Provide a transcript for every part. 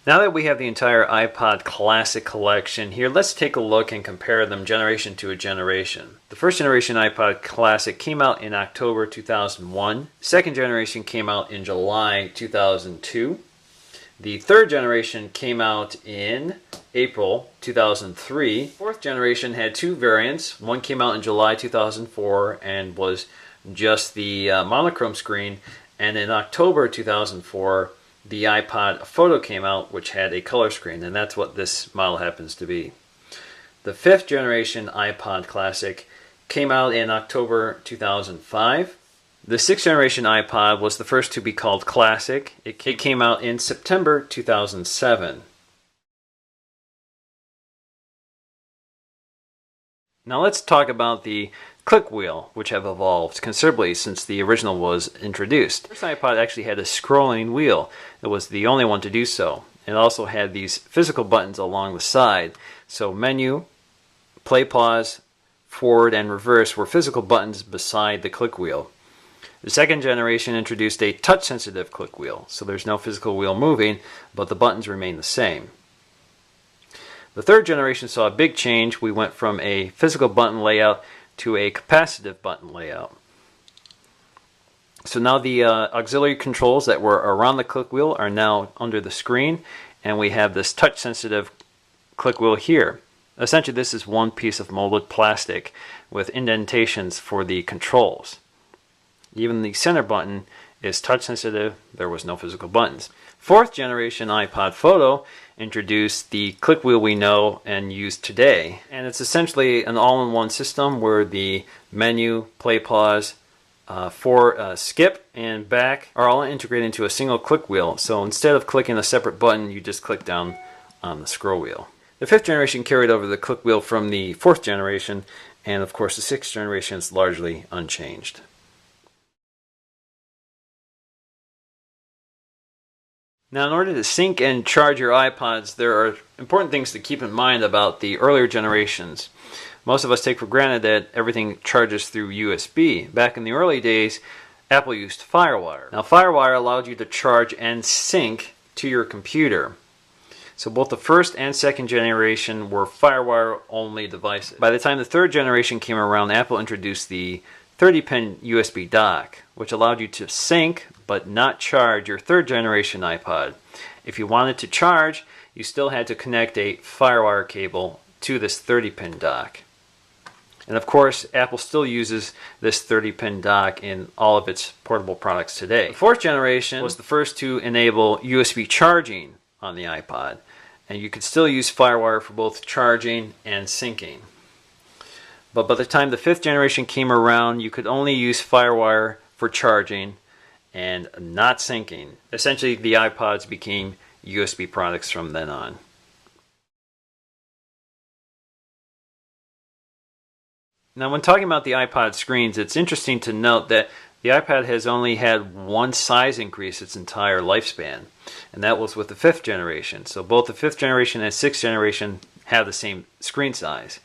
Now that we have the entire iPod Classic collection here, let's take a look and compare them generation to a generation. The first generation iPod Classic came out in October 2001. Second generation came out in July 2002. The third generation came out in April 2003. Fourth generation had two variants. One came out in July 2004 and was just the monochrome screen, and in October 2004 the iPod Photo came out, which had a color screen, and that's what this model happens to be. The fifth generation iPod Classic came out in October 2005. The sixth generation iPod was the first to be called Classic. It came out in September 2007. Now let's talk about the click wheel, which have evolved considerably since the original was introduced. The first iPod actually had a scrolling wheel. It was the only one to do so. It also had these physical buttons along the side. So menu, play, pause, forward, and reverse were physical buttons beside the click wheel. The second generation introduced a touch-sensitive click wheel. So there's no physical wheel moving, but the buttons remain the same. The third generation saw a big change. We went from a physical button layout to a capacitive button layout. So now the auxiliary controls that were around the click wheel are now under the screen, and we have this touch-sensitive click wheel here. Essentially, this is one piece of molded plastic with indentations for the controls. Even the center button is touch-sensitive. There was no physical buttons. Fourth generation iPod Photo introduced the click wheel we know and use today, and it's essentially an all-in-one system where the menu, play, pause, skip, and back are all integrated into a single click wheel. So instead of clicking a separate button, you just click down on the scroll wheel. The fifth generation carried over the click wheel from the fourth generation, and of course the sixth generation is largely unchanged. Now, in order to sync and charge your iPods, there are important things to keep in mind about the earlier generations. Most of us take for granted that everything charges through USB. Back in the early days, Apple used FireWire. Now, FireWire allowed you to charge and sync to your computer. So both the first and second generation were FireWire-only devices. By the time the third generation came around, Apple introduced the 30-pin USB dock, which allowed you to sync but not charge your third generation iPod. If you wanted to charge, you still had to connect a FireWire cable to this 30-pin dock. And of course, Apple still uses this 30-pin dock in all of its portable products today. The fourth generation was the first to enable USB charging on the iPod, and you could still use FireWire for both charging and syncing. But by the time the fifth generation came around, you could only use FireWire for charging and not syncing. Essentially, the iPods became USB products from then on. Now, when talking about the iPod screens, it's interesting to note that the iPad has only had one size increase its entire lifespan, and that was with the fifth generation. So both the fifth generation and sixth generation have the same screen size,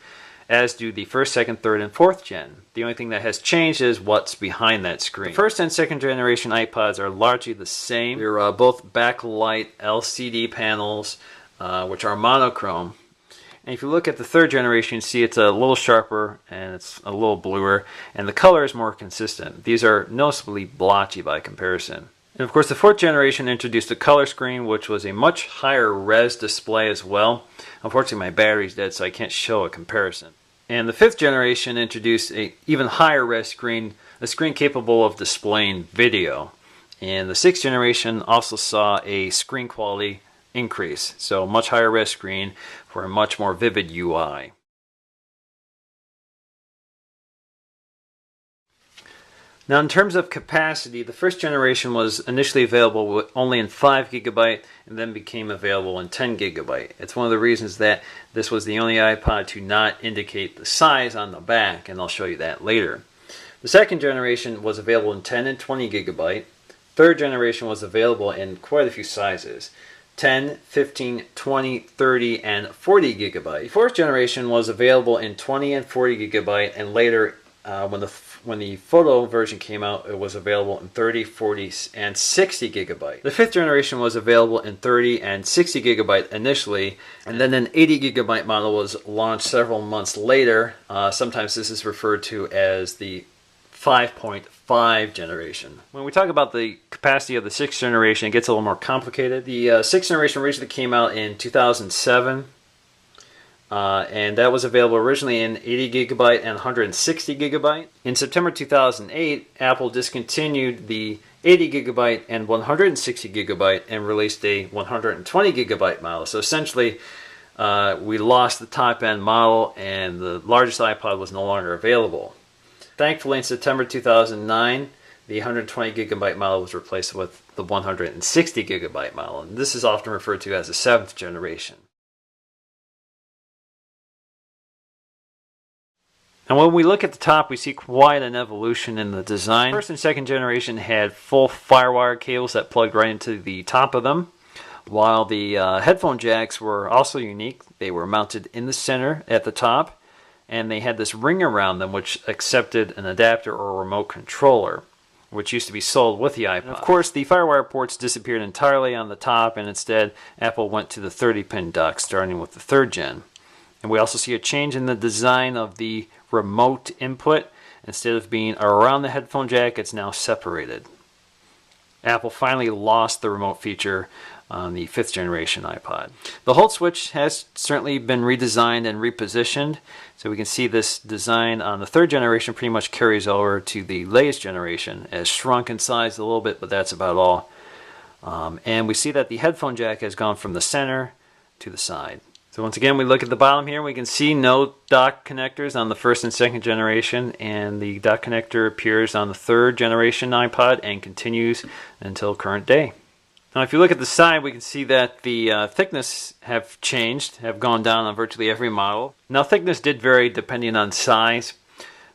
as do the first, second, third, and fourth gen. The only thing that has changed is what's behind that screen. The first and second generation iPods are largely the same. They're both backlight LCD panels, which are monochrome. And if you look at the third generation, you see it's a little sharper and it's a little bluer, and the color is more consistent. These are noticeably blotchy by comparison. And of course, the fourth generation introduced a color screen, which was a much higher res display as well. Unfortunately, my battery's dead, so I can't show a comparison. And the fifth generation introduced an even higher res screen, a screen capable of displaying video. And the sixth generation also saw a screen quality increase, so much higher res screen for a much more vivid UI. Now, in terms of capacity, the first generation was initially available only in 5 GB and then became available in 10 GB. It's one of the reasons that this was the only iPod to not indicate the size on the back, and I'll show you that later. The second generation was available in 10 and 20 GB. Third generation was available in quite a few sizes: 10, 15, 20, 30, and 40 GB. The fourth generation was available in 20 and 40 GB, and later when the when the photo version came out, it was available in 30, 40, and 60 gigabyte. The 5th generation was available in 30 and 60 gigabyte initially, and then an 80 gigabyte model was launched several months later. Sometimes this is referred to as the 5.5 generation. When we talk about the capacity of the 6th generation, it gets a little more complicated. The 6th generation originally came out in 2007. And that was available originally in 80 gigabyte and 160 gigabyte. In September 2008, Apple discontinued the 80 gigabyte and 160 gigabyte and released a 120 gigabyte model. So essentially, we lost the top end model and the largest iPod was no longer available. Thankfully, in September 2009, the 120 gigabyte model was replaced with the 160 gigabyte model. And this is often referred to as the 7th generation. And when we look at the top, we see quite an evolution in the design. First and second generation had full FireWire cables that plugged right into the top of them, while the headphone jacks were also unique. They were mounted in the center at the top, and they had this ring around them which accepted an adapter or a remote controller, which used to be sold with the iPod. And of course, the FireWire ports disappeared entirely on the top, and instead Apple went to the 30-pin dock, starting with the 3rd gen. And we also see a change in the design of the remote input. Instead of being around the headphone jack, it's now separated. Apple finally lost the remote feature on the 5th generation iPod. The hold switch has certainly been redesigned and repositioned, so we can see this design on the 3rd generation pretty much carries over to the latest generation. It has shrunk in size a little bit, but that's about all. And we see that the headphone jack has gone from the center to the side. So once again, we look at the bottom here, we can see no dock connectors on the 1st and 2nd generation, and the dock connector appears on the 3rd generation iPod and continues until current day. Now if you look at the side, we can see that the thickness have changed, have gone down on virtually every model. Now thickness did vary depending on size,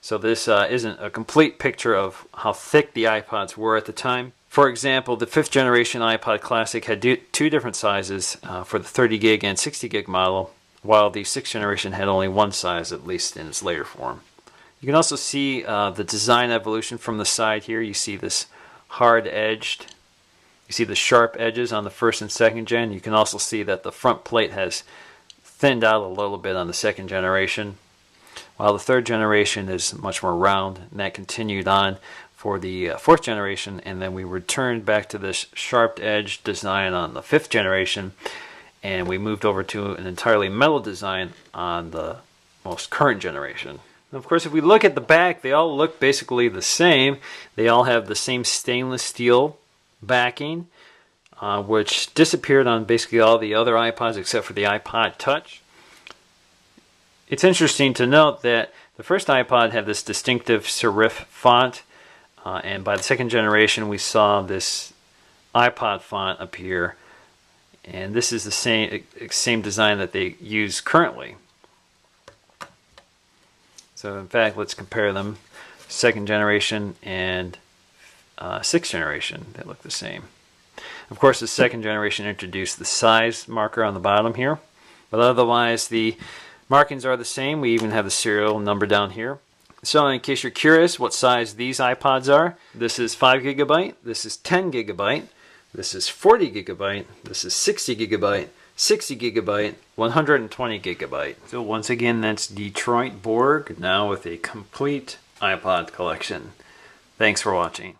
so this isn't a complete picture of how thick the iPods were at the time. For example, the 5th generation iPod Classic had two different sizes for the 30 gig and 60 gig model, while the 6th generation had only one size, at least in its later form. You can also see the design evolution from the side here. You see this hard-edged, you see the sharp edges on the 1st and 2nd gen. You can also see that the front plate has thinned out a little bit on the 2nd generation, while the 3rd generation is much more round, and that continued on for the 4th generation, and then we returned back to this sharp edge design on the 5th generation, and we moved over to an entirely metal design on the most current generation. And of course, if we look at the back, they all look basically the same. They all have the same stainless steel backing, which disappeared on basically all the other iPods except for the iPod Touch. It's interesting to note that the first iPod had this distinctive serif font, and by the 2nd generation we saw this iPod font appear, and this is the same design that they use currently. So in fact, let's compare them. 2nd generation and 6th generation, they look the same. Of course, the 2nd generation introduced the size marker on the bottom here, but otherwise the markings are the same. We even have the serial number down here. So in case you're curious what size these iPods are, this is 5 gigabyte, this is 10 gigabyte, this is 40 gigabyte, this is 60 gigabyte, 60 gigabyte, 120 gigabyte. So once again, that's Detroit Borg, now with a complete iPod collection. Thanks for watching.